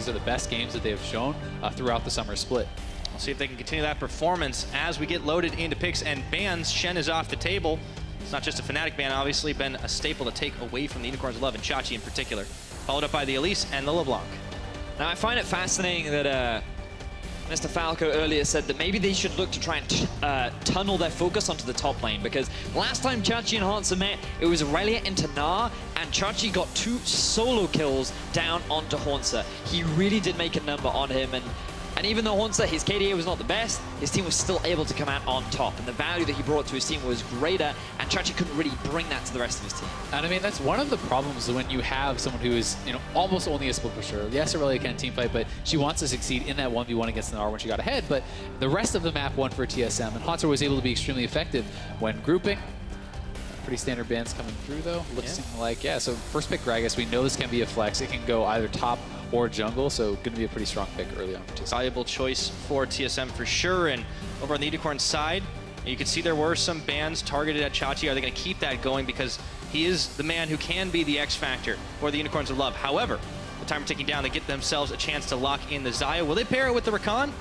these are the best games that they have shown throughout the summer split. We'll see if they can continue that performance as we get loaded into picks and bans. Shen is off the table. It's not just a Fnatic ban, obviously been a staple to take away from the Unicorns of Love, and Chachi in particular. Followed up by the Elise and the LeBlanc. Now, I find it fascinating that Mr. Falco earlier said that maybe they should look to try and tunnel their focus onto the top lane, because last time Chachi and Hansa met, it was Aurelia into Gnar, and Chachi got 2 solo kills down onto Hansa. He really did make a number on him, and even though Hansa, his KDA was not the best, his team was still able to come out on top, and the value that he brought to his team was greater, and Chachi couldn't really bring that to the rest of his team. And I mean, that's one of the problems when you have someone who is, you know, almost only a split pusher. Yes, Aurelia can team fight, but she wants to succeed in that 1v1 against Gnar when she got ahead, but the rest of the map won for TSM, and Hansa was able to be extremely effective when grouping. Pretty standard bans coming through, though. Looks like, so first pick Gragas, we know this can be a flex. It can go either top or jungle, so going to be a pretty strong pick early on for TSM. Valuable choice for TSM for sure, and over on the Unicorn side, you can see there were some bans targeted at Chachi. Are they going to keep that going? Because he is the man who can be the X factor for the Unicorns of Love. However, the timer ticking down, they get themselves a chance to lock in the Xayah. Will they pair it with the Rakan?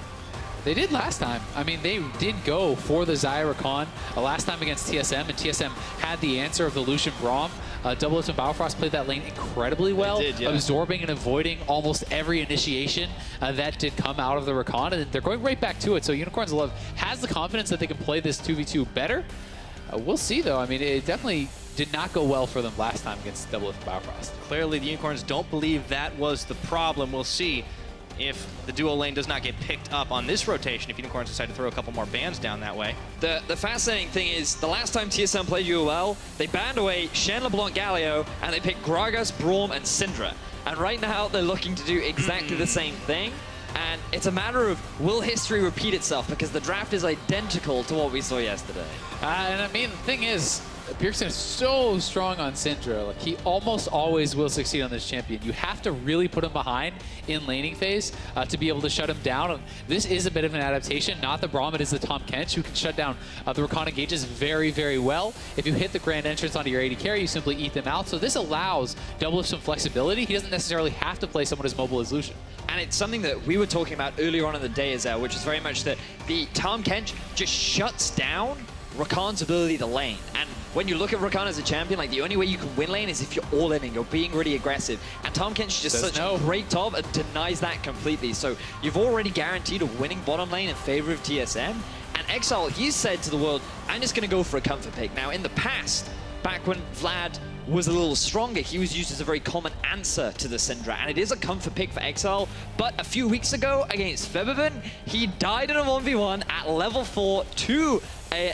They did last time. I mean, they did go for the Xayah Rakan last time against TSM, and TSM had the answer of the Lucian Braum. Double Lift and Bifrost played that lane incredibly well, absorbing and avoiding almost every initiation that did come out of the Rakan, and they're going right back to it. So Unicorns of Love has the confidence that they can play this 2v2 better. We'll see, though. I mean, it definitely did not go well for them last time against Double Lift and Bifrost. Clearly, the Unicorns don't believe that was the problem. We'll see if the duo lane does not get picked up on this rotation, if Unicorns decide to throw a couple more bans down that way. The fascinating thing is, the last time TSM played UOL, they banned away Shen, LeBlanc, Galio, and they picked Gragas, Braum, and Syndra. And right now, they're looking to do exactly the same thing. And it's a matter of, will history repeat itself? Because the draft is identical to what we saw yesterday. And I mean, the thing is, Bjergsen is so strong on Syndra. Like, he almost always will succeed on this champion. You have to really put him behind in laning phase to be able to shut him down. This is a bit of an adaptation. Not the Braum, it is the Tahm Kench, who can shut down the Rakan engages very, very well. If you hit the grand entrance onto your AD carry, you simply eat them out. So this allows Double some flexibility. He doesn't necessarily have to play someone as mobile as Lucian. And it's something that we were talking about earlier on in the day, which is very much that the Tahm Kench just shuts down Rakan's ability to lane. And when you look at Rakan as a champion, like, the only way you can win lane is if you're all in and you're being really aggressive. And Tahm Kench is just such a great top and denies that completely. So you've already guaranteed a winning bottom lane in favor of TSM. And Exile, he said to the world, I'm just going to go for a comfort pick. Now, in the past, back when Vlad was a little stronger, he was used as a very common answer to the Syndra, and it is a comfort pick for Exile. But a few weeks ago against Febiven, he died in a 1v1 at level 4 to a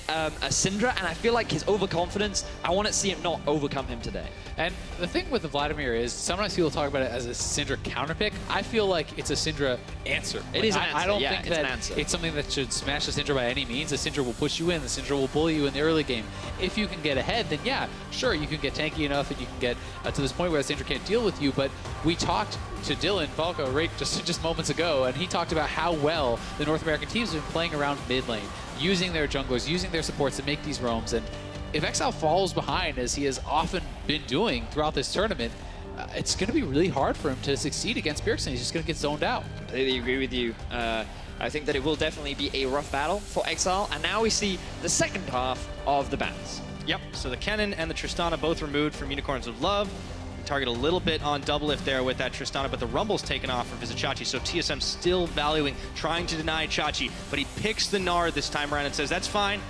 Syndra, and I feel like his overconfidence, I want to see him not overcome him today. And the thing with the Vladimir is, sometimes people talk about it as a Syndra counter pick. I feel like it's a Syndra answer. It is an answer. I don't think that it's something that should smash the Syndra by any means. The Syndra will push you in. The Syndra will bully you in the early game. If you can get ahead, then yeah, sure, you can get tanky enough and you can get to this point where the Syndra can't deal with you. But we talked to Dylan Falco right just moments ago, and he talked about how well the North American teams have been playing around mid lane, using their junglers, using their supports to make these roams. And if Exile falls behind, as he has often been doing throughout this tournament, it's going to be really hard for him to succeed against Bjergsen. He's just going to get zoned out. Completely agree with you. I think that it will definitely be a rough battle for Exile. And now we see the second half of the bans. Yep, so the Kennen and the Tristana both removed from Unicorns of Love. We target a little bit on double lift there with that Tristana, but the Rumble's taken off from Visit Chachi, so TSM still valuing, trying to deny Chachi, but he picks the Gnar this time around and says, that's fine.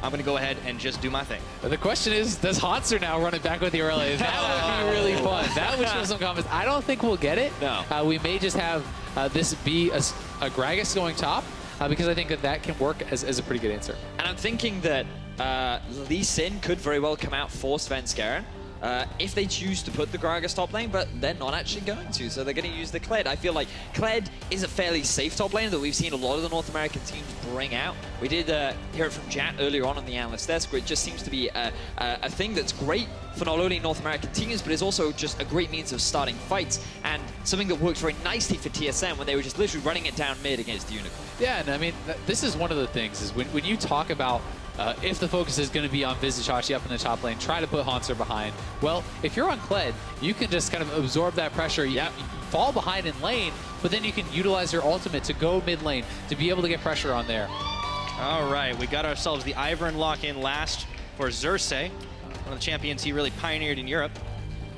I'm going to go ahead and just do my thing. But the question is, does Hanser now run it back with the Aurelia? That would be really fun. That would show some confidence. I don't think we'll get it. No. We may just have this be a Gragas going top, because I think that can work as a pretty good answer. And I'm thinking that Lee Sin could very well come out for Svenskeren if they choose to put the Gragas top lane, but they're not actually going to, so they're going to use the Kled. I feel like Kled is a fairly safe top lane that we've seen a lot of the North American teams bring out. We did hear it from Jat earlier on the analyst desk, where it just seems to be a thing that's great for not only North American teams, but is also just a great means of starting fights, and something that worked very nicely for TSM when they were just literally running it down mid against the Unicorn. Yeah, and I mean, this is one of the things, is when you talk about if the focus is going to be on Visit Chachi up in the top lane, try to put Hanser behind. Well, if you're on Kled, you can just kind of absorb that pressure. fall behind in lane, but then you can utilize your ultimate to go mid lane to be able to get pressure on there. All right, we got ourselves the Ivern lock-in last for Xerxes, one of the champions he really pioneered in Europe.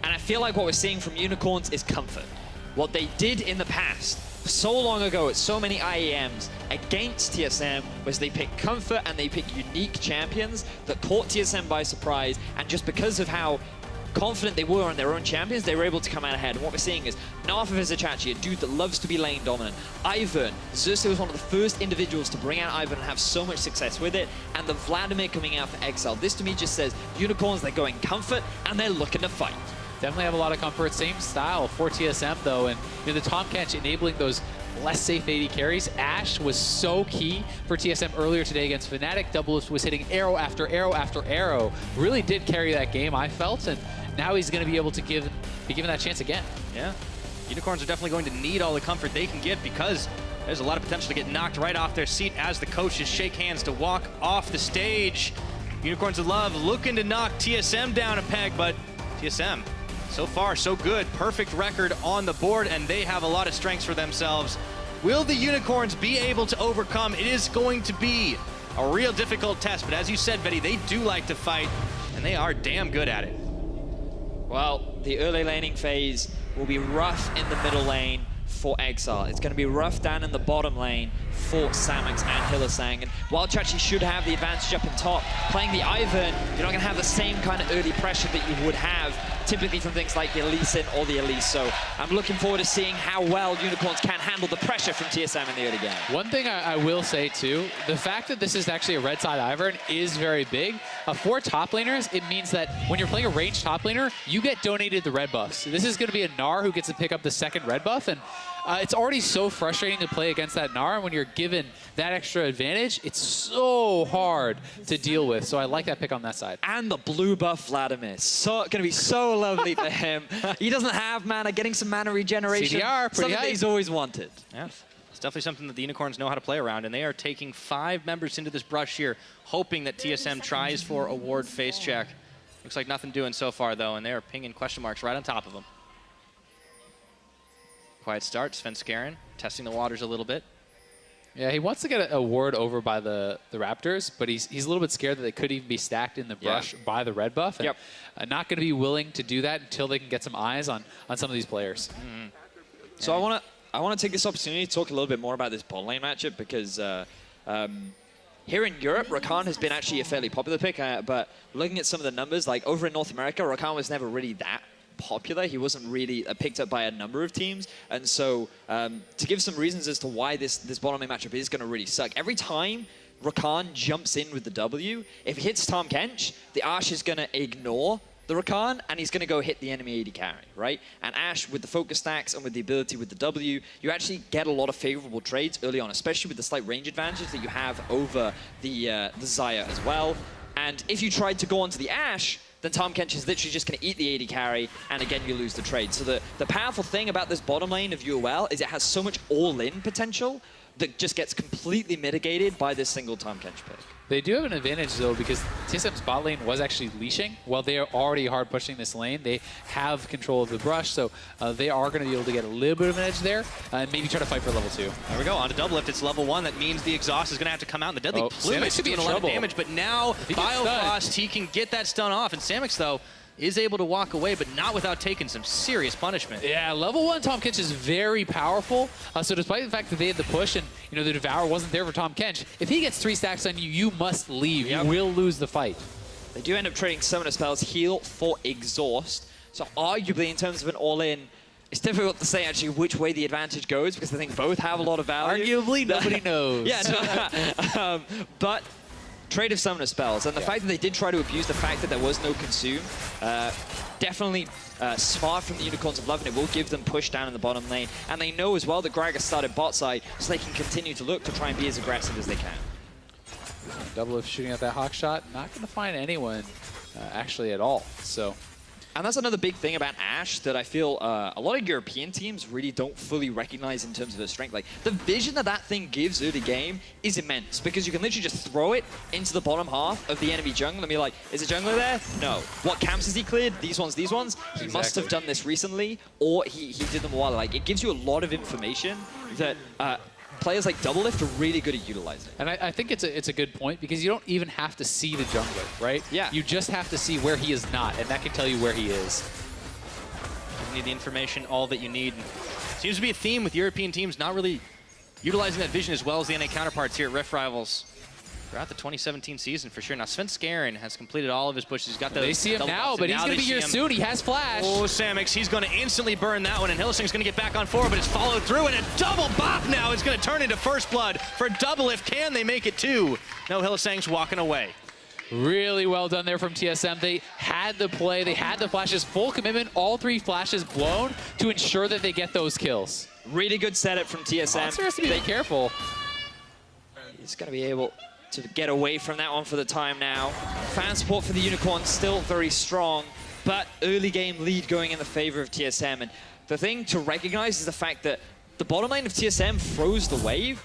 And I feel like what we're seeing from Unicorns is comfort. What they did in the past, so long ago at so many IEMs against TSM, was they picked comfort and they picked unique champions that caught TSM by surprise, and just because of how confident they were on their own champions, they were able to come out ahead. And what we're seeing is Narf of Vizichachi, a dude that loves to be lane dominant. Ivern, Xerxes was one of the first individuals to bring out Ivern and have so much success with it. And the Vladimir coming out for Exile. This to me just says Unicorns, they're going comfort and they're looking to fight. Definitely have a lot of comfort. Same style for TSM though, and the Tahm Kench enabling those less safe AD carries. Ashe was so key for TSM earlier today against Fnatic. Doublelift was hitting arrow after arrow after arrow. Really did carry that game, I felt, and now he's going to be able to be given that chance again. Yeah, Unicorns are definitely going to need all the comfort they can get because there's a lot of potential to get knocked right off their seat as the coaches shake hands to walk off the stage. Unicorns of Love looking to knock TSM down a peg, but TSM, so far so good. Perfect record on the board, and they have a lot of strengths for themselves. Will the Unicorns be able to overcome? It is going to be a real difficult test, but as you said, Betty, they do like to fight, and they are damn good at it. Well, the early laning phase will be rough in the middle lane for Exile. It's going to be rough down in the bottom lane for Samux and Hylissang. And while Chachi should have the advantage up in top, playing the Ivern, you're not going to have the same kind of early pressure that you would have typically from things like the Elysian or the Elise. So I'm looking forward to seeing how well Unicorns can handle the pressure from TSM in the early game. One thing I will say too, the fact that this is actually a red side Ivern is very big. For top laners, it means that when you're playing a ranged top laner, you get donated the red buffs. This is going to be a Gnar who gets to pick up the second red buff, and it's already so frustrating to play against that Gnar. When you're given that extra advantage, it's so hard to deal with. So I like that pick on that side. And the blue buff Vladimir. So going to be so lovely for him. He doesn't have mana, getting some mana regeneration. CDR, pretty something high. that he's always wanted. Yeah, it's definitely something that the Unicorns know how to play around, and they are taking 5 members into this brush here, hoping that TSM tries for a ward face check. Looks like nothing doing so far, though, and they are pinging question marks right on top of them. Quiet start, Svenskeren testing the waters a little bit. Yeah, he wants to get a ward over by the Raptors, but he's a little bit scared that they could even be stacked in the brush by the red buff. And not going to be willing to do that until they can get some eyes on some of these players. Mm-hmm. So I want to take this opportunity to talk a little bit more about this bot lane matchup because here in Europe, Rakan has been actually a fairly popular pick, but looking at some of the numbers, like over in North America, Rakan was never really that popular. He wasn't really picked up by a number of teams, and so to give some reasons as to why this bottom lane matchup is going to really suck. Every time Rakan jumps in with the W, if he hits Tahm Kench, the Ashe is going to ignore the Rakan, and he's going to go hit the enemy AD carry, right? And Ashe, with the focus stacks and with the ability with the W, you actually get a lot of favorable trades early on, especially with the slight range advantage that you have over the Xayah as well. And if you tried to go onto the Ashe, then Tahm Kench is literally just going to eat the AD carry, and again, you lose the trade. So the powerful thing about this bottom lane of UOL is it has so much all-in potential that just gets completely mitigated by this single Tahm Kench pick. They do have an advantage, though, because TSM's bot lane was actually leashing. While they are already hard pushing this lane, they have control of the brush, so they are going to be able to get a little bit of an edge there and maybe try to fight for level 2. There we go, on to Doublelift. It's level 1. That means the exhaust is going to have to come out, and the Deadly Plumage is doing a lot of damage, but now Biofrost, he can get that stun off, and Samux, though, is able to walk away, but not without taking some serious punishment. Yeah, level 1 Tahm Kench is very powerful. So despite the fact that they had the push and the Devour wasn't there for Tahm Kench, if he gets 3 stacks on you, you must leave. You will lose the fight. They do end up trading Summoner Spells, Heal for Exhaust. So arguably, in terms of an all-in, it's difficult to say actually which way the advantage goes because I think both have a lot of value. Arguably, nobody knows. Yeah, but trade of Summoner Spells, and the fact that they did try to abuse the fact that there was no consume, definitely smart from the Unicorns of Love, and it will give them push down in the bottom lane. And they know as well that Gragas started bot side, so they can continue to look to try and be as aggressive as they can. Doublelift shooting at that hawk shot, not going to find anyone actually at all. So And that's another big thing about Ashe that I feel a lot of European teams really don't fully recognize in terms of her strength. Like, the vision that that thing gives early game is immense because you can literally just throw it into the bottom half of the enemy jungle and be like, is a jungler there? No. What camps has he cleared? These ones, these ones. He must have done this recently, or he did them a while. Like, it gives you a lot of information that players like Doublelift are really good at utilizing. And I think it's a good point because you don't even have to see the jungler, right? Yeah. You just have to see where he is not, and that can tell you where he is. You need the information, all that you need. Seems to be a theme with European teams not really utilizing that vision as well as the NA counterparts here at Rift Rivals throughout the 2017 season for sure. Now Svenskeren has completed all of his pushes. He's got the They see him now, but he's going to be here soon. He has flash. Oh, Samix, he's going to instantly burn that one, and Hylissang's going to get back on forward, but it's followed through, and a double bop now is going to turn into first blood for Doublelift. Can they make it two? No, Hylissang's walking away. Really well done there from TSM. They had the play, they had the flashes, full commitment, all 3 flashes blown to ensure that they get those kills. Really good setup from TSM. Monster has to be careful. He's going to be able to get away from that one for the time now. Fan support for the Unicorn still very strong, but early game lead going in the favor of TSM. And the thing to recognize is the fact that the bottom lane of TSM froze the wave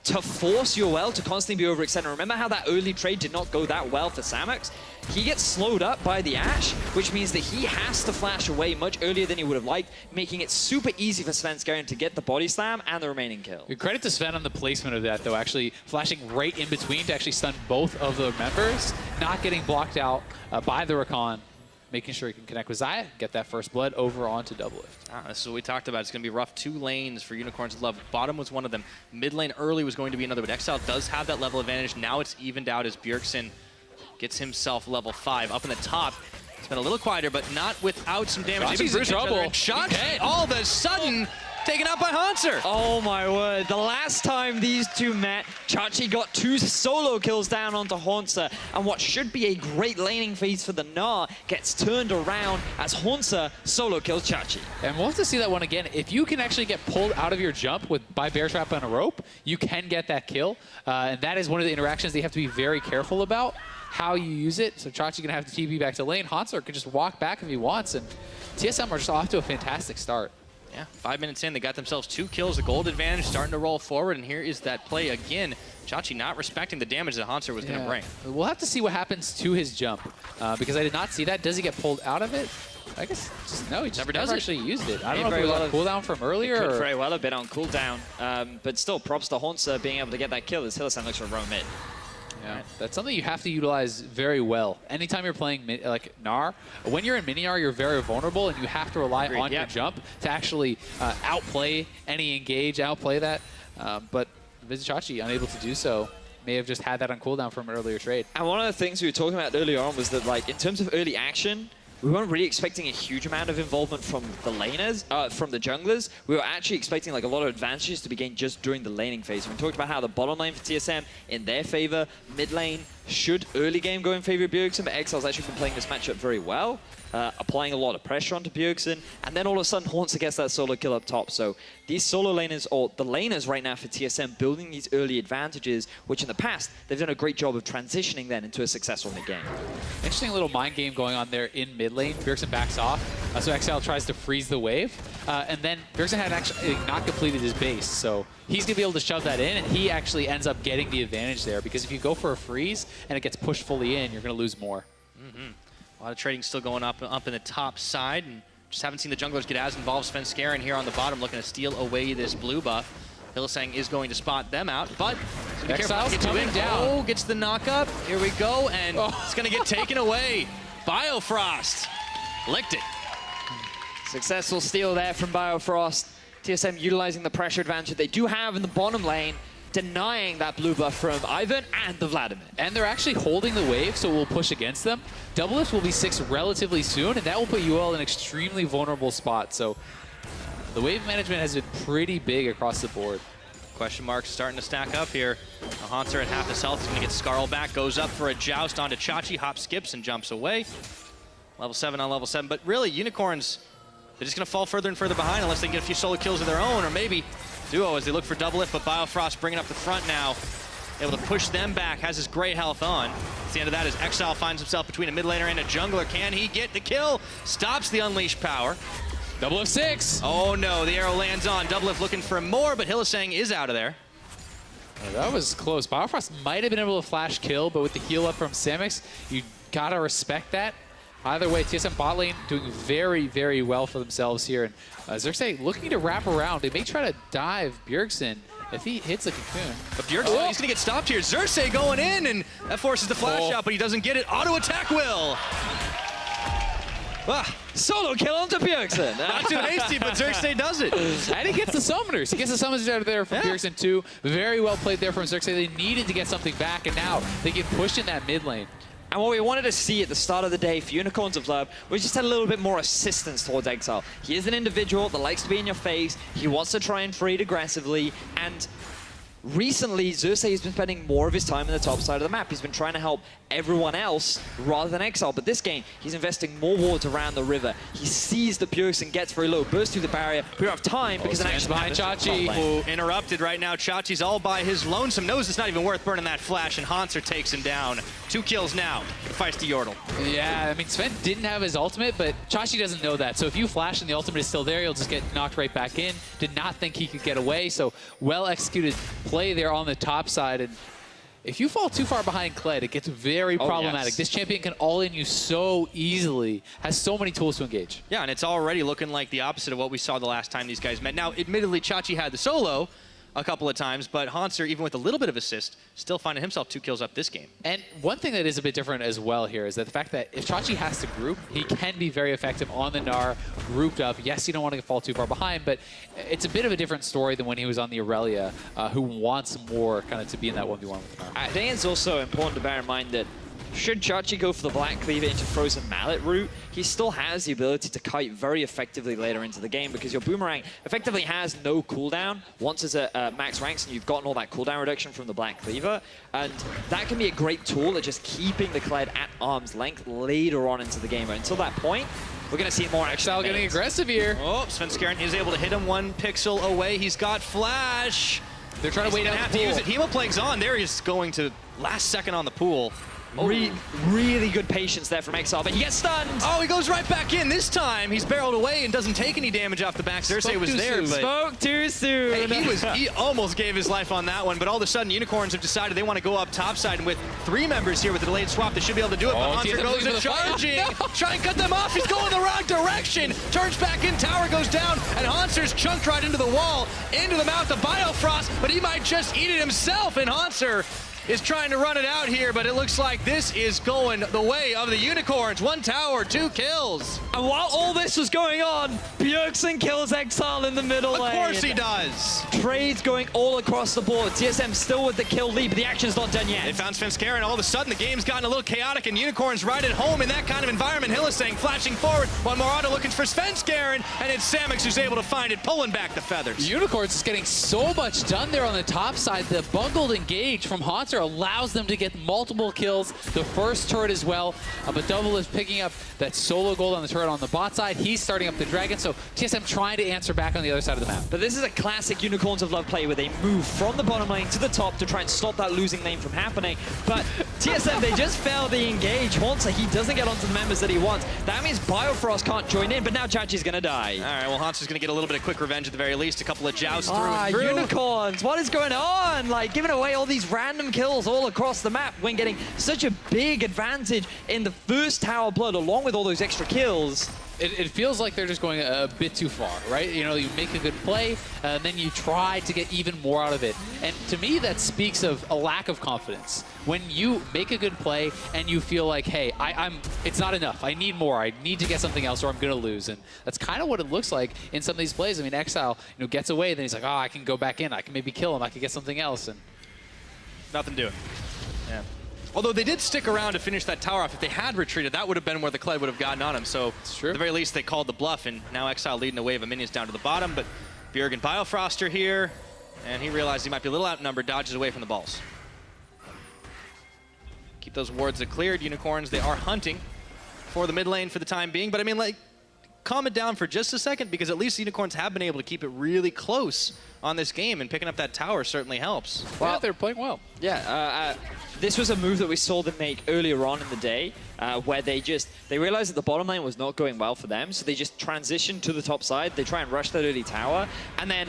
to force UOL to constantly be overextended. Remember how that early trade did not go that well for Samix? He gets slowed up by the Ashe, which means that he has to flash away much earlier than he would have liked, making it super easy for Svenskeren to get the body slam and the remaining kill. Credit to Sven on the placement of that, though, actually flashing right in between to actually stun both of the members, not getting blocked out by the Rakan, making sure he can connect with Xayah, get that first blood over onto Doublelift. This is what we talked about. It's going to be rough. 2 lanes for Unicorns of Love. Bottom was one of them. Mid lane early was going to be another, but Exile does have that level advantage. Now it's evened out as Bjergsen gets himself level 5. Up in the top, it's been a little quieter, but not without some damage. He's in trouble. Shot all of a sudden taken out by Hanser. Oh my word, the last time these two met, Chachi got 2 solo kills down onto Hanser, and what should be a great laning phase for the Gnar gets turned around as Hanser solo kills Chachi. And we'll have to see that one again. If you can actually get pulled out of your jump by Bear Trap on a rope, you can get that kill. And that is one of the interactions that you have to be very careful about, how you use it. So Chachi's going to have to TP back to lane. Hanser can just walk back if he wants, and TSM are just off to a fantastic start. Yeah, 5 minutes in, they got themselves 2 kills, a gold advantage, starting to roll forward, and here is that play again. Chachi not respecting the damage that Hanser was going to bring. We'll have to see what happens to his jump, because I did not see that. Does he get pulled out of it? I guess just no, he just never actually used it. I don't know if it was on cooldown from earlier. It could very well have been on cooldown, but still props to Hanser being able to get that kill as Hylissang looks for roam mid. Yeah, that's something you have to utilize very well. Anytime you're playing like Gnar, when you're in mini Gnar, you're very vulnerable, and you have to rely on your jump to actually outplay any engage, outplay that. But Chachi, unable to do so, may have just had that on cooldown from an earlier trade. And one of the things we were talking about earlier on was that, like, in terms of early action, we weren't really expecting a huge amount of involvement from the laners, from the junglers. We were actually expecting like a lot of advantages to be gained just during the laning phase. We talked about how the bottom lane for TSM in their favor, mid lane should early game go in favor of Bjergsen, but Exile's actually been playing this matchup very well, applying a lot of pressure onto Bjergsen, and then all of a sudden Hanser gets that solo kill up top. So these solo laners, or the laners right now for TSM, building these early advantages, which in the past, they've done a great job of transitioning then into a successful mid game. Interesting little mind game going on there in mid lane. Bjergsen backs off, so Exile tries to freeze the wave, and then Bjergsen had actually not completed his base, so he's going to be able to shove that in, and he actually ends up getting the advantage there, because if you go for a freeze and it gets pushed fully in, you're going to lose more. A lot of trading still going up in the top side, and just haven't seen the junglers get as involved. Svenskeren here on the bottom looking to steal away this blue buff. Hylissang is going to spot them out, but be Exile's coming down. Oh, gets the knockup. Here we go, and it's going to get taken away. Biofrost licked it. Successful steal there from Biofrost. TSM utilizing the pressure advantage they do have in the bottom lane, denying that blue buff from Ivan and the Vladimir. And they're actually holding the wave, so we'll push against them. Doublelift will be 6 relatively soon, and that will put UOL in an extremely vulnerable spot. So the wave management has been pretty big across the board. Question marks starting to stack up here. Hanser at half his health is going to get Skarl back, goes up for a joust onto Chachi, hop, skips, and jumps away. Level 7 on level 7, but really, Unicorns, they're just going to fall further and further behind unless they can get a few solo kills of their own, or maybe duo as they look for Doublelift, but Biofrost bringing up the front now. able to push them back, has his gray health on. At the end of that, as Exile finds himself between a mid laner and a jungler. Can he get the kill? Stops the unleashed power. Double F6. Oh no, the arrow lands on. Doublelift looking for more, but Hylissang is out of there. That was close. Biofrost might have been able to flash kill, but with the heal up from Samix, you gotta respect that. Either way, TSM bot lane doing very, very well for themselves here. And Xerxes looking to wrap around. They may try to dive Bjergsen if he hits a cocoon. But Bjergsen, he's gonna get stopped here. Xerxes going in, and that forces the flash out, but he doesn't get it. Auto attack will. Solo kill onto Bjergsen. Not too hasty, but Xerxes does it. And he gets the summoners. He gets the summoners out of there from Bjergsen too. Very well played there from Xerxes. They needed to get something back, and now they get pushed in that mid lane. And what we wanted to see at the start of the day for Unicorns of Love was just a little bit more assistance towards Exile. He is an individual that likes to be in your face. He wants to try and trade aggressively. And recently, Xerxes has been spending more of his time in the top side of the map. He's been trying to help everyone else rather than Exile. But this game, he's investing more wards around the river. He sees that Bjergsen gets very low, bursts through the barrier. We don't have time because an action behind Chachi. Who interrupted right now. Chachi's all by his lonesome. Knows it's not even worth burning that flash, and Hanser takes him down. 2 kills now. Fights to Yordle. Yeah, I mean, Sven didn't have his ultimate, but Chachi doesn't know that. So if you flash and the ultimate is still there, you'll just get knocked right back in. Did not think he could get away, so well-executed play there on the top side. And if you fall too far behind Kled, it gets very problematic. Yes. This champion can all-in you so easily, has so many tools to engage. Yeah, and it's already looking like the opposite of what we saw the last time these guys met. Now, admittedly, Chachi had the solo a couple of times, but Hanser, even with a little bit of assist, still finding himself 2 kills up this game. And one thing that is a bit different as well here is that the fact that if Chachi has to group, he can be very effective on the Gnar, grouped up. Yes, you don't want to fall too far behind, but it's a bit of a different story than when he was on the Aurelia, who wants more kind of to be in that 1v1 with the Gnar. I think it's also important to bear in mind that should Chachi go for the Black Cleaver into Frozen Mallet route, he still has the ability to kite very effectively later into the game because your Boomerang effectively has no cooldown once it's at max ranks and you've gotten all that cooldown reduction from the Black Cleaver. And that can be a great tool at just keeping the Kled at arm's length later on into the game. But until that point, we're going to see more action. Exile getting aggressive here. Oh, Svenskeren is able to hit him 1 pixel away. He's got flash. They're trying to wait out have the to pool. use it. Hemoplague's on. There he's going to last second on the pool. Really good patience there from Exile, but he gets stunned. Oh, he goes right back in. This time, he's barreled away and doesn't take any damage off the back. Xerxes was there, but Spoke too soon. hey, he almost gave his life on that one, but all of a sudden, Unicorns have decided they want to go up topside, and with 3 members here with the delayed swap, they should be able to do it, but Hanser TSM goes looking in for the fire. charging. No. Try and cut them off. He's going the wrong direction. Turns back in, tower goes down, and Hanser's chunked right into the wall, into the mouth of Biofrost, but he might just eat it himself, and Hanser is trying to run it out here, but it looks like this is going the way of the Unicorns. 1 tower, 2 kills. And while all this was going on, Bjergsen kills Exile in the middle lane. Of course he does. Trades going all across the board. TSM still with the kill lead, but the action's not done yet. They found Svenskeren. All of a sudden, the game's gotten a little chaotic, and Unicorns right at home in that kind of environment. Hylissang flashing forward. 1 more auto looking for Svenskeren, and it's Samix who's able to find it, pulling back the feathers. Unicorns is getting so much done there on the top side. The bungled engage from Hanser allows them to get multiple kills. The first turret as well, but Double is picking up that solo gold on the turret on the bot side. He's starting up the dragon, so TSM trying to answer back on the other side of the map. But this is a classic Unicorns of Love play where they move from the bottom lane to the top to try and stop that losing lane from happening. But TSM, they just failed the engage. Hanser, he doesn't get onto the members that he wants. That means Biofrost can't join in, but now Chachi's going to die. All right, well, Hanser's going to get a little bit of quick revenge at the very least. A couple of jousts through and through. Unicorns, what is going on? Like, giving away all these random kills all across the map when getting such a big advantage in the first Tower Blood along with all those extra kills. It feels like they're just going a bit too far, right? You know, you make a good play, and then you try to get even more out of it. And to me, that speaks of a lack of confidence. When you make a good play and you feel like, hey, it's not enough. I need more. I need to get something else or I'm going to lose. And that's kind of what it looks like in some of these plays. I mean, Exile, gets away, then he's like, oh, I can go back in. I can maybe kill him. I can get something else. And nothing doing. Yeah. Although they did stick around to finish that tower off. If they had retreated, that would have been where the Kled would have gotten on him. So at the very least, they called the bluff, and now Exile leading a wave of minions down to the bottom. But Bjerg and Biofrost are here, and he realized he might be a little outnumbered, dodges away from the balls. Keep those wards cleared. Unicorns, they are hunting for the mid lane for the time being. But I mean, like, calm it down for just a second, because at least Unicorns have been able to keep it really close on this game, and picking up that tower certainly helps. Well, yeah, they're playing well. Yeah, this was a move that we saw them make earlier on in the day, where they realized that the bottom lane was not going well for them, so they just transitioned to the top side. They try and rush that early tower, and then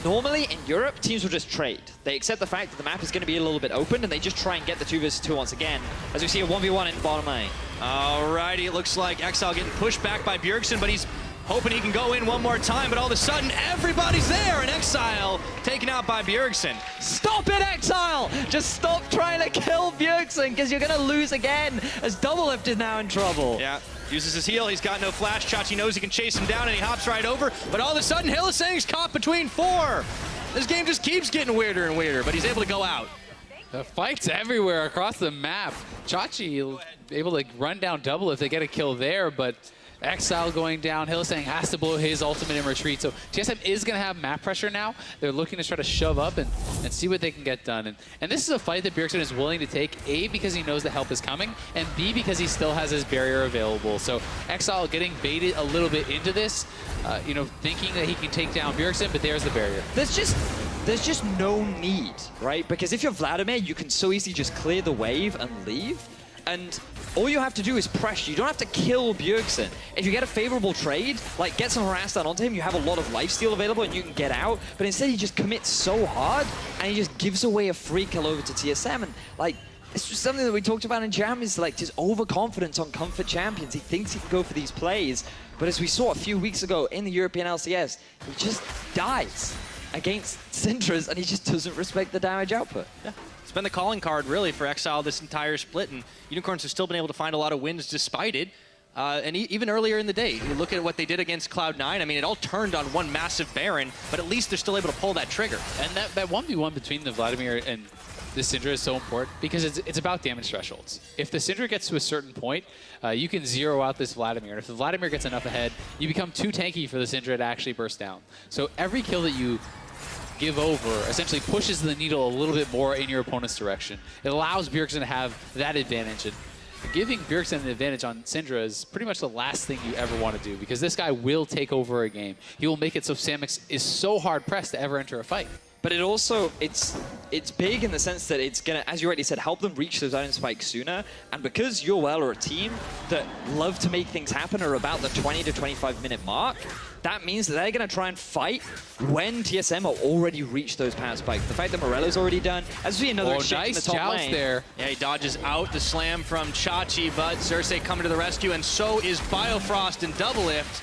normally in Europe, teams will just trade. They accept the fact that the map is going to be a little bit open, and they just try and get the 2 versus 2 once again, as we see a 1v1 in the bottom lane. Alrighty, it looks like Exile getting pushed back by Bjergsen, but he's hoping he can go in one more time, but all of a sudden, everybody's there, and Exile taken out by Bjergsen. Stop it, Exile! Just stop trying to kill Bjergsen, because you're going to lose again, as Doublelift is now in trouble. Yeah. Uses his heal, he's got no flash. Chachi knows he can chase him down, and he hops right over. But all of a sudden, Hylissang's caught between 4. This game just keeps getting weirder and weirder, but he's able to go out. The fights everywhere across the map. Chachi able to run down double if they get a kill there, but Exile going down. Hylissang has to blow his ultimate in retreat. So TSM is going to have map pressure now. They're looking to try to shove up and see what they can get done. And this is a fight that Bjergsen is willing to take, A, because he knows the help is coming, and B, because he still has his barrier available. So Exile getting baited a little bit into this, you know, thinking that he can take down Bjergsen, but there's the barrier. There's just no need, right? Because if you're Vladimir, you can so easily just clear the wave and leave. And all you have to do is pressure. You don't have to kill Bjergsen. If you get a favorable trade, like get some harass down onto him, you have a lot of lifesteal available and you can get out. But instead he just commits so hard and he just gives away a free kill over to TSM. And like, it's just something that we talked about in Jam, is like just overconfidence on comfort champions. He thinks he can go for these plays. But as we saw a few weeks ago in the European LCS, he just dies against Syndras and he just doesn't respect the damage output. Yeah. It's been the calling card, really, for Exile this entire split, and Unicorns have still been able to find a lot of wins despite it. And even earlier in the day, you look at what they did against Cloud9, I mean, it all turned on one massive Baron, but at least they're still able to pull that trigger. And that 1v1 between the Vladimir and the Syndra is so important because it's about damage thresholds. If the Syndra gets to a certain point, you can zero out this Vladimir. And if the Vladimir gets enough ahead, you become too tanky for the Syndra to actually burst down. So every kill that you give over essentially pushes the needle a little bit more in your opponent's direction. It allows Bjergsen to have that advantage, and giving Bjergsen an advantage on Syndra is pretty much the last thing you ever want to do, because this guy will take over a game. He will make it so Samix is so hard pressed to ever enter a fight. But it also, it's big in the sense that it's going to, as you already said, help them reach those item spikes sooner. And because UOL are a team that love to make things happen or about the 20 to 25 minute mark, that means that they're going to try and fight when TSM are already reached those power spikes. The fact that Morello's already done, as we see another exchange in the top lane. There. Yeah, he dodges out the slam from Chachi, but Xerxes coming to the rescue, and so is Biofrost and Doublelift.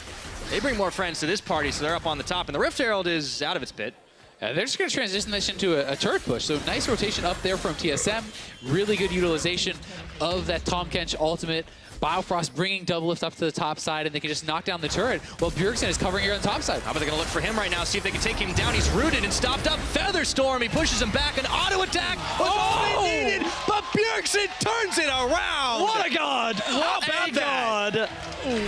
They bring more friends to this party, so they're up on the top, and the Rift Herald is out of its pit. They're just going to transition this into a turret push. So nice rotation up there from TSM. Really good utilization of that Tahm Kench ultimate. Biofrost bringing Doublelift up to the top side, and they can just knock down the turret while Bjergsen is covering here on the top side. How about they going to look for him right now, see if they can take him down. He's rooted and stopped up. Featherstorm, he pushes him back. An auto attack was all he needed, but Bjergsen turns it around. What a god! How about that?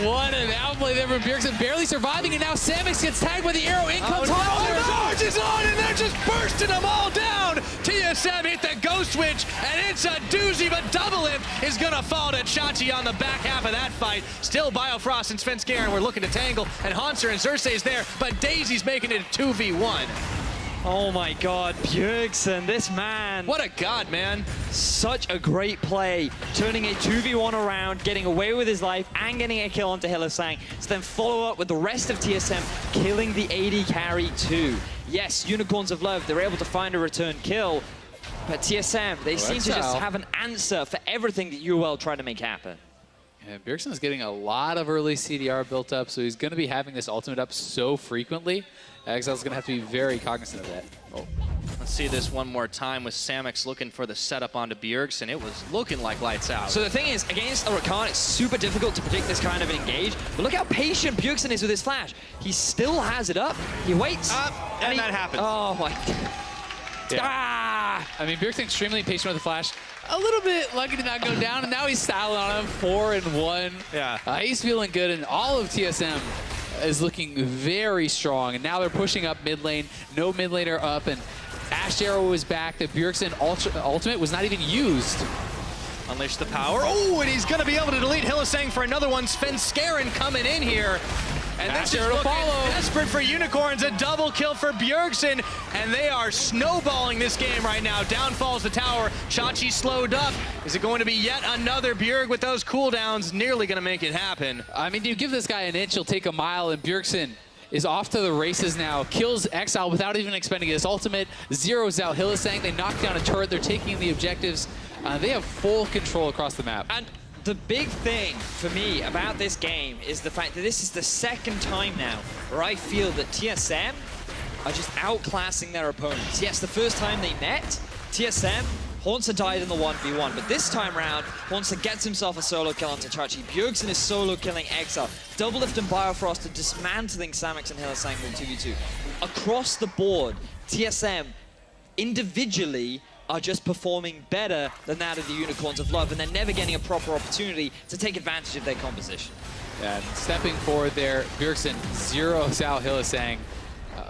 What an outplay there from Bjergsen, barely surviving, and now Samix gets tagged by the arrow. In comes the charge is on, and they're just bursting them all down. TSM hit the ghost switch, and it's a doozy, but Doublelift is going to fall to Chachi on the back half of that fight. Still Biofrost and Svenskeren were looking to tangle, and Hanser and Xerxes there, but Daisy's making it a 2v1. Oh my god, Bjergsen, this man. What a god, man. Such a great play, turning a 2v1 around, getting away with his life, and getting a kill onto Hylissang, to then follow up with the rest of TSM, killing the AD carry too. Yes, Unicorns of Love, they're able to find a return kill, but TSM, they seem to just have an answer for everything that UOL tried to make happen. Yeah, Bjergsen is getting a lot of early CDR built up, so he's going to be having this ultimate up so frequently. Exile's going to have to be very cognizant of that. Oh. Let's see this one more time with Samix looking for the setup onto Bjergsen. It was looking like lights out. So the thing is, against a Rakan, it's super difficult to predict this kind of an engage. But look how patient Bjergsen is with his flash. He still has it up. He waits. And that happens. Oh my. Yeah. Ah! I mean, Bjergsen extremely patient with the flash. A little bit lucky to not go down, and now he's styling on him, 4-1. Yeah. He's feeling good, and all of TSM is looking very strong. And now they're pushing up mid lane. No mid laner up, and Ash Arrow is back. The Bjergsen ultimate was not even used. Unleash the power. Oh, and he's going to be able to delete Hylissang for another one. Svenskeren coming in here. And Back this is air to looking follow. desperate for Unicorns. A double kill for Bjergsen, and they are snowballing this game right now. Down falls the tower. Chachi slowed up. Is it going to be yet another Bjerg with those cooldowns? Nearly going to make it happen. I mean, you give this guy an inch, he'll take a mile, and Bjergsen is off to the races now. Kills Exile without even expending his ultimate. Zeroes out Hylissang. They knock down a turret. They're taking the objectives. They have full control across the map. And the big thing for me about this game is the fact that this is the second time now where I feel that TSM are just outclassing their opponents. Yes, the first time they met, TSM, Haunter died in the 1v1, but this time around, Haunter gets himself a solo kill onto Chachi. Bjergsen is solo killing Exile. Doublelift and Biofrost are dismantling Samix and Hylissang with 2v2. Across the board, TSM individually are just performing better than that of the Unicorns of Love, and they're never getting a proper opportunity to take advantage of their composition. And stepping forward there, Bjergsen zeroes out Hylissang.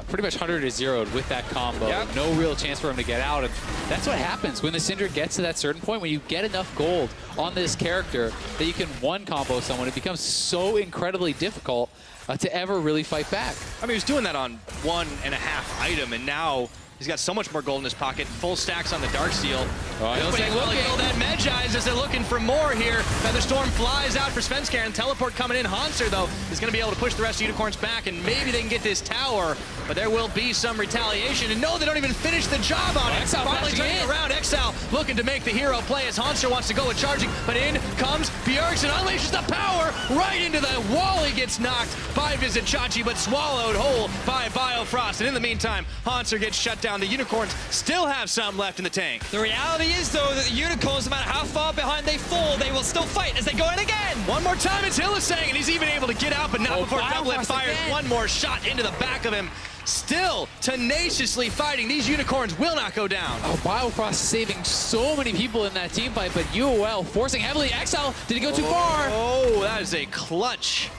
Pretty much 100-0'd with that combo. Yep. No real chance for him to get out. And that's what happens when the Syndra gets to that certain point, when you get enough gold on this character that you can one-combo someone. It becomes so incredibly difficult to ever really fight back. I mean, he was doing that on 1.5 item, and now he's got so much more gold in his pocket. Full stacks on the Darksteel. Hylissang Looking looking. that Medjai's as they're looking for more here. Featherstorm flies out for Svenskeren. Teleport coming in. Haunter, though, is going to be able to push the rest of Unicorns back, and maybe they can get this tower, but there will be some retaliation. And no, they don't even finish the job on it. Exile Finally flashing turning in. around. Exile looking to make the hero play as Haunter wants to go with charging, but in comes Bjergsen, unleashes the power right into the wall. He gets knocked by Vizichachi, but swallowed whole by Biofrost. And in the meantime, Haunter gets shut down. The Unicorns still have some left in the tank. The reality is, though, that the Unicorns, no matter how far behind they fall, they will still fight as they go in again. One more time, it's Hylissang, and he's even able to get out, but not before Doublelift Biofrost fires again. one more shot into the back of him. Still tenaciously fighting. These Unicorns will not go down. Oh, Biofrost saving so many people in that team fight, but UOL forcing heavily. Exile, did he go too far? Oh, that is a clutch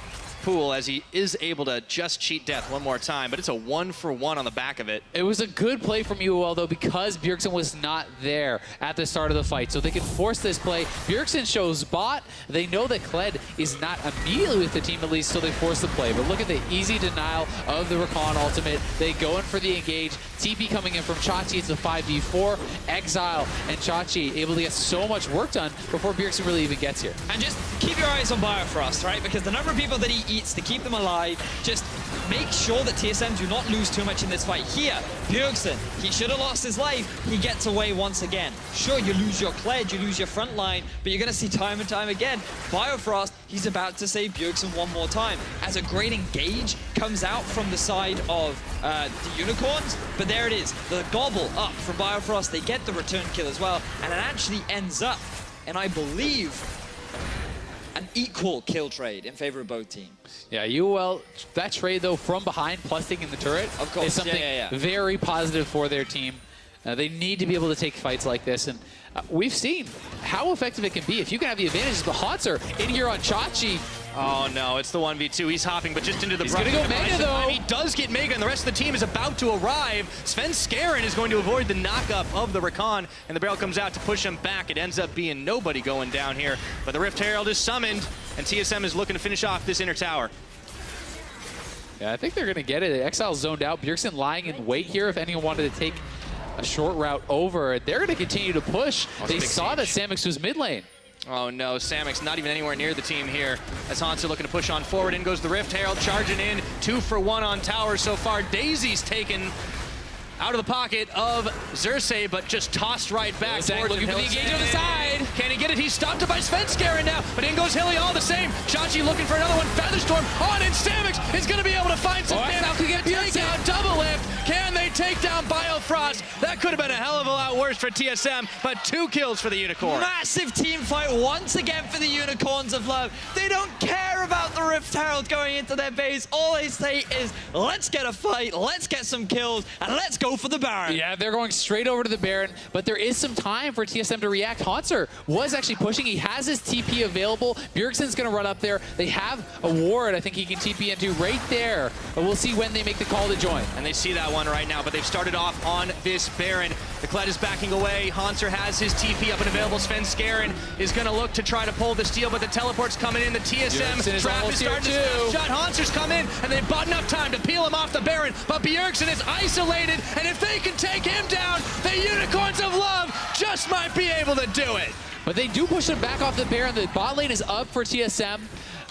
pool as he is able to just cheat death one more time, but it's a 1-for-1 on the back of it. It was a good play from UOL, though, because Bjergsen was not there at the start of the fight, so they can force this play. Bjergsen shows bot. They know that Kled is not immediately with the team, at least, so they force the play. But look at the easy denial of the Rakan ultimate. They go in for the engage. TP coming in from Chachi. It's a 5v4. Exile and Chachi able to get so much work done before Bjergsen really even gets here. And just keep your eyes on Biofrost, right? Because the number of people that he eats to keep them alive, just make sure that TSM do not lose too much in this fight. Here, Bjergsen, he should have lost his life. He gets away once again. Sure, you lose your Kled, you lose your front line, but you're going to see time and time again. Biofrost, he's about to save Bjergsen one more time. As a great engage comes out from the side of the Unicorns, but there it is. The gobble up from Biofrost. They get the return kill as well, and it actually ends up, and I believe, an equal kill trade in favor of both teams. Yeah, UOL, that trade, though, from behind plus taking the turret Of course, is something very positive for their team. They need to be able to take fights like this, and we've seen how effective it can be. If you can have the advantages, but Haunter in here on Chachi. Oh no, it's the 1v2. He's hopping, but just into the brush. He's gonna go Mega, though. He does get Mega, and the rest of the team is about to arrive. Svenskeren is going to avoid the knockup of the Rakan, and the barrel comes out to push him back. It ends up being nobody going down here, but the Rift Herald is summoned, and TSM is looking to finish off this inner tower. Yeah, I think they're gonna get it. Exile's zoned out. Bjergsen lying in wait here if anyone wanted to take a short route over. They're gonna continue to push. They saw that Samix was mid lane. Oh no, Samix not even anywhere near the team here. As Haunter looking to push on forward. In goes the Rift Herald, charging in. 2-for-1 on tower so far. Daisy's taken out of the pocket of Xerxes, but just tossed right back. Looking for the engage on the side. Can he get it? He's stopped it by Svenskeren now, but in goes Hilly all the same. Chachi looking for another one. Featherstorm on, and Samix is going to be able to find some damage. Can get Take down Doublelift. Can they take down Biofrost? That could have been a hell of a lot worse for TSM, but 2 kills for the Unicorn. Massive team fight once again for the Unicorns of Love. They don't care about the Rift Herald going into their base. All they say is, let's get a fight, let's get some kills, and let's go for the Baron. Yeah, they're going straight over to the Baron, but there is some time for TSM to react. Haunter was actually pushing. He has his TP available. Bjergsen's going to run up there. They have a ward I think he can TP into right there but we'll see when they make the call to join. And they see that one right now, but they've started off on this Baron. The Kled is backing away. Hanser has his TP up and available. Sven Skaren is going to look to try to pull the steal, but the teleport's coming in. The TSM trap is starting to snapshot. Hanser's come in, and they've bought enough time to peel him off the Baron, but Bjergsen is isolated, and if they can take him down, the Unicorns of Love just might be able to do it. But they do push him back off the Baron. The bot lane is up for TSM.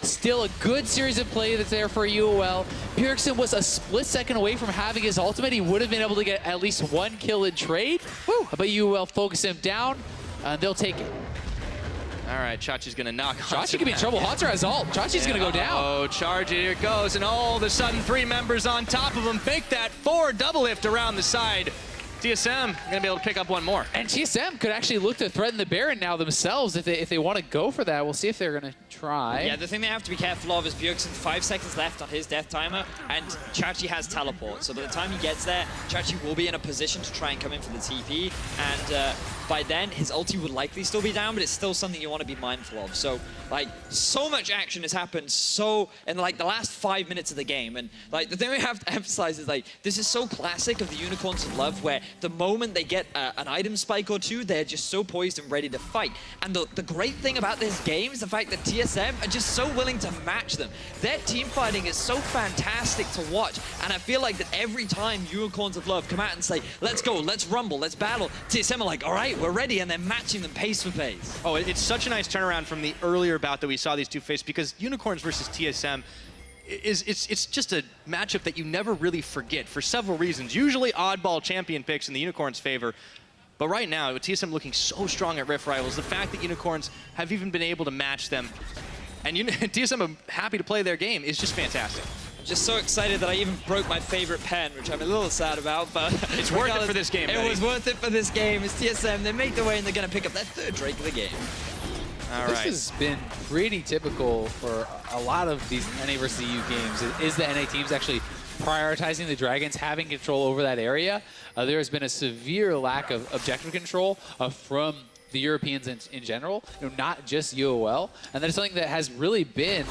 Still a good series of play that's there for UOL. Bjergsen was a split second away from having his ultimate. He would have been able to get at least one kill in trade. Woo. But UOL focus him down, and they'll take it. All right, Chachi's going to knock Chachi could be in trouble. Hanser has ult. Chachi's going to go down. Oh, charge it. Here it goes. And all of a sudden, 3 members on top of him. Fake that 4 double lift around the side. TSM going to be able to pick up one more. And TSM could actually look to threaten the Baron now themselves if they want to go for that. We'll see if they're going to try. Yeah, the thing they have to be careful of is Bjergsen 5 seconds left on his death timer, and Chachi has teleport. So by the time he gets there, Chachi will be in a position to try and come in for the TP. And by then, his ulti would likely still be down, but it's still something you want to be mindful of. So, like, so much action has happened in, like, the last 5 minutes of the game. And, like, the thing we have to emphasize is, like, this is so classic of the Unicorns of Love, where the moment they get an item spike or two, they're just so poised and ready to fight. And the great thing about this game is the fact that TSM are just so willing to match them. Their team fighting is so fantastic to watch. And I feel like that every time Unicorns of Love come out and say, let's go, let's rumble, let's battle, TSM are like, all right, we're ready, and they're matching them pace for pace. Oh, it's such a nice turnaround from the earlier bout that we saw these two face, because Unicorns versus TSM it's just a matchup that you never really forget for several reasons. Usually oddball champion picks in the Unicorns' favor, but right now, with TSM looking so strong at Rift Rivals, the fact that Unicorns have even been able to match them, and TSM are happy to play their game, is just fantastic. Just so excited that I even broke my favorite pen, which I'm a little sad about, but it's worth it for this game. It was worth it for this game. It's TSM. They make their way, and they're going to pick up their 3rd Drake of the game. All this right. has been pretty typical for a lot of these NA versus EU games. Is the NA teams actually prioritizing the Dragons, having control over that area? There has been a severe lack of objective control from the Europeans in general, not just UOL, and that is something that has really been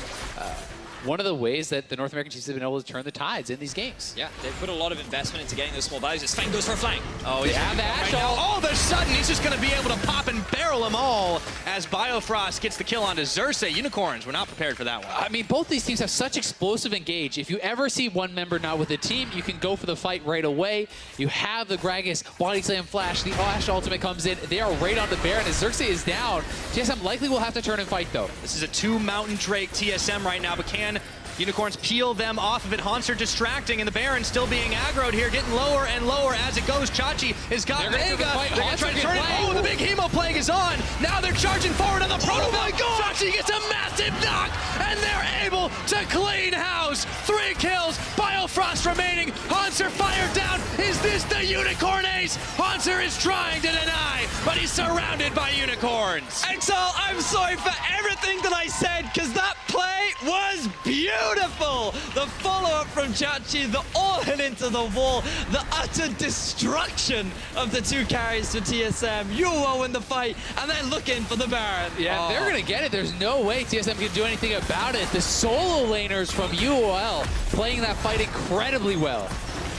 one of the ways that the North American teams have been able to turn the tides in these games. Yeah, they've put a lot of investment into getting those small values. Sven goes for a flank. Oh, yeah, the Ash. All of a sudden, he's just going to be able to pop and barrel them all as Biofrost gets the kill onto Xerxes. Unicorns were not prepared for that one. I mean, both these teams have such explosive engage. If you ever see one member not with the team, you can go for the fight right away. You have the Gragas body slam flash. The Ash ultimate comes in. They are right on the Baron as Xerxes is down. TSM likely will have to turn and fight, though. This is a 2 Mountain Drake TSM right now, but can Unicorns peel them off of it? Hanser distracting, and the Baron still being aggroed here, getting lower and lower as it goes. Chachi has got Mega. They're going to try to turn it. Oh, the big Hemo Plague is on. Now they're charging forward on the Proto. Oh my God! Chachi gets a massive knock, and they're able to clean house. 3 kills. Biofrost remaining. Hanser fired down. Is this the Unicorn ace? Hanser is trying to deny, but he's surrounded by Unicorns. Exile, I'm sorry for everything that I said, because that play was beautiful. The follow-up from Chachi, the all-in into the wall, the utter destruction of the 2 carries for TSM. UOL win the fight, and they're looking for the Baron. Yeah, they're going to get it. There's no way TSM can do anything about it. The solo laners from UOL playing that fight incredibly well.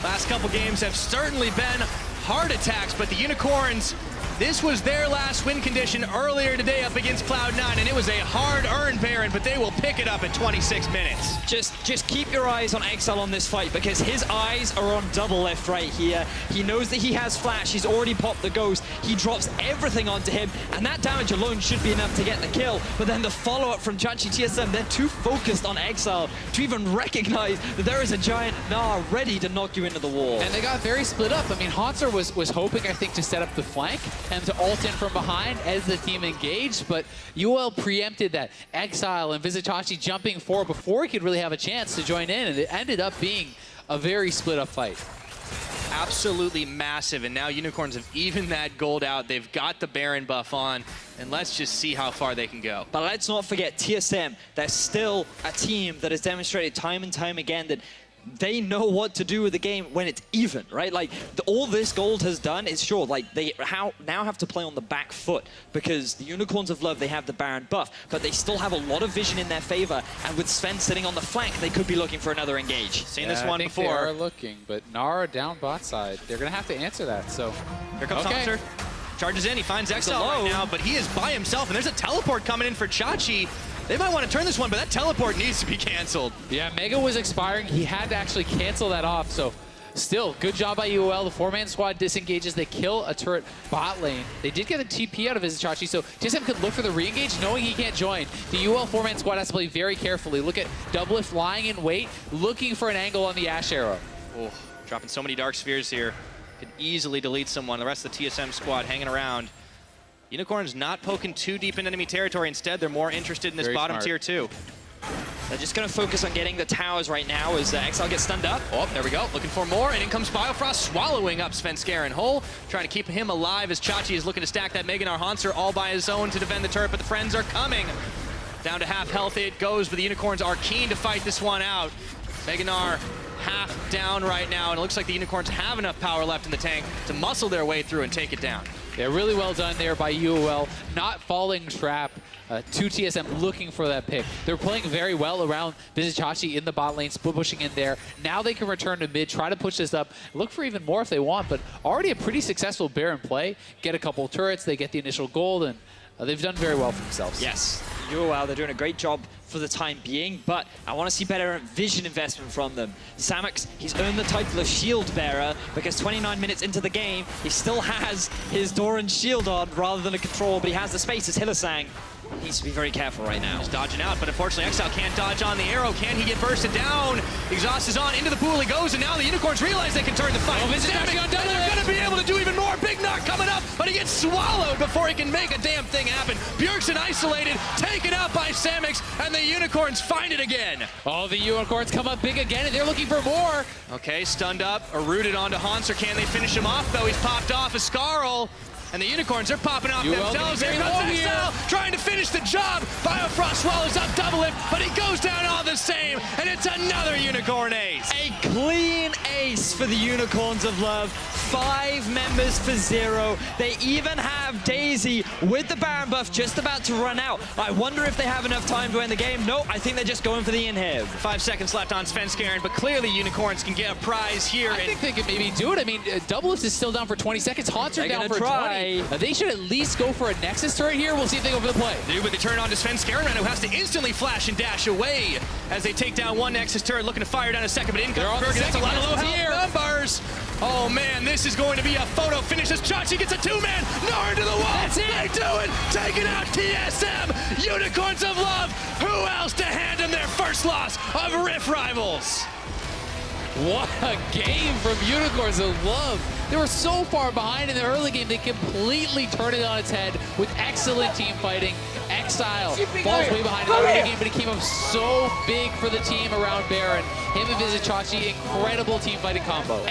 Last couple games have certainly been heart attacks, but the Unicorns, this was their last win condition earlier today up against Cloud9, and it was a hard-earned Baron, but they will pick it up at 26 minutes. Just keep your eyes on Exile on this fight, because his eyes are on double left right here. He knows that he has flash. He's already popped the ghost. He drops everything onto him, and that damage alone should be enough to get the kill. But then the follow-up from Chachi TSM, they're too focused on Exile to even recognize that there is a giant Gnar ready to knock you into the wall. And they got very split up. I mean, Hanser was hoping, I think, to set up the flank and to ult in from behind as the team engaged, but UOL preempted that. Exile and Visitachi jumping forward before he could really have a chance to join in, and it ended up being a very split up fight. Absolutely massive, and now Unicorns have evened that gold out. They've got the Baron buff on, and let's just see how far they can go. But let's not forget TSM. They're still a team that has demonstrated time and time again that they know what to do with the game when it's even, right? Like, all this gold has done is, sure, like, they now have to play on the back foot because the Unicorns of Love, they have the Baron buff, but they still have a lot of vision in their favor, and with Sven sitting on the flank, they could be looking for another engage. Seen this one I think before. They are looking, but Nara down bot side. They're going to have to answer that, so... Here comes Hunter. Charges in, he finds XL right now, but he is by himself, and there's a teleport coming in for Chachi. They might want to turn this one, but that teleport needs to be canceled. Yeah, Mega was expiring. He had to actually cancel that off, so still, good job by UOL. The four-man squad disengages. They kill a turret bot lane. They did get a TP out of Vizichachi, so TSM could look for the re-engage knowing he can't join. The UOL four-man squad has to play very carefully. Look at Doublelift lying in wait, looking for an angle on the Ash Arrow. Oh, dropping so many Dark Spheres here. Could easily delete someone. The rest of the TSM squad hanging around. Unicorns not poking too deep in enemy territory. Instead, they're more interested in this bottom tier too. They're just going to focus on getting the towers right now as XL gets stunned up. Oh, there we go. Looking for more, and in comes Biofrost, swallowing up Svenskeren whole, trying to keep him alive as Chachi is looking to stack that Meganar Hanser all by his own to defend the turret, but the friends are coming. Down to half health it goes, but the Unicorns are keen to fight this one out. Meganar half down right now, and it looks like the Unicorns have enough power left in the tank to muscle their way through and take it down. Yeah, really well done there by UOL, not falling trap to TSM looking for that pick. They're playing very well around Vizichachi in the bot lane, split pushing in there. Now they can return to mid, try to push this up, look for even more if they want, but already a pretty successful Baron play. Get a couple turrets, they get the initial gold, and they've done very well for themselves. Yes, UOL, they're doing a great job for the time being, but I want to see better vision investment from them. Samux, he's earned the title of shield bearer because 29 minutes into the game, he still has his Doran shield on rather than a control, but he has the space as Hillisang. Needs to be very careful right now. He's dodging out, but unfortunately Exile can't dodge on the arrow. Can he get bursted down? Exhaust is on, into the pool he goes, and now the Unicorns realize they can turn the fight. They're going to be able to do even more. Big knock coming up, but he gets swallowed before he can make a damn thing happen. Bjergsen isolated, taken out by Samix, and the Unicorns find it again. Oh, the Unicorns come up big again, and they're looking for more. Okay, stunned up, or rooted onto Hanser. Can they finish him off, though? He's popped off a Scarl. And the Unicorns are popping off themselves. Here comes XL, trying to finish the job. Biofrost swallows up Doublelift, but he goes down all the same, and it's another Unicorn ace. A clean ace for the Unicorns of Love. 5 members for 0. They even have Daisy with the Baron buff just about to run out. I wonder if they have enough time to end the game. No, I think they're just going for the inhib. 5 seconds left on Svenskeren, but clearly Unicorns can get a prize here. I think they could maybe do it. I mean, Doublelift is still down for 20 seconds. Hanser down for 20. They should at least go for a Nexus turret here. We'll see if they go for the play. They do, but they turn on to Svenskeren, who has to instantly flash and dash away as they take down one Nexus turret, looking to fire down a second, but in comes Bergen. That's a lot of low health numbers. Oh man, this is going to be a photo finish as Chachi gets a 2-man. Nara to the wall. That's it. They do it. Taking out TSM. Unicorns of Love. Who else to hand them their first loss of Rift Rivals? What a game from Unicorns of Love. They were so far behind in the early game, they completely turned it on its head with excellent team fighting. Exile falls way behind in the early game, but he came up so big for the team around Baron. Him and Vizichachi, incredible team fighting combo.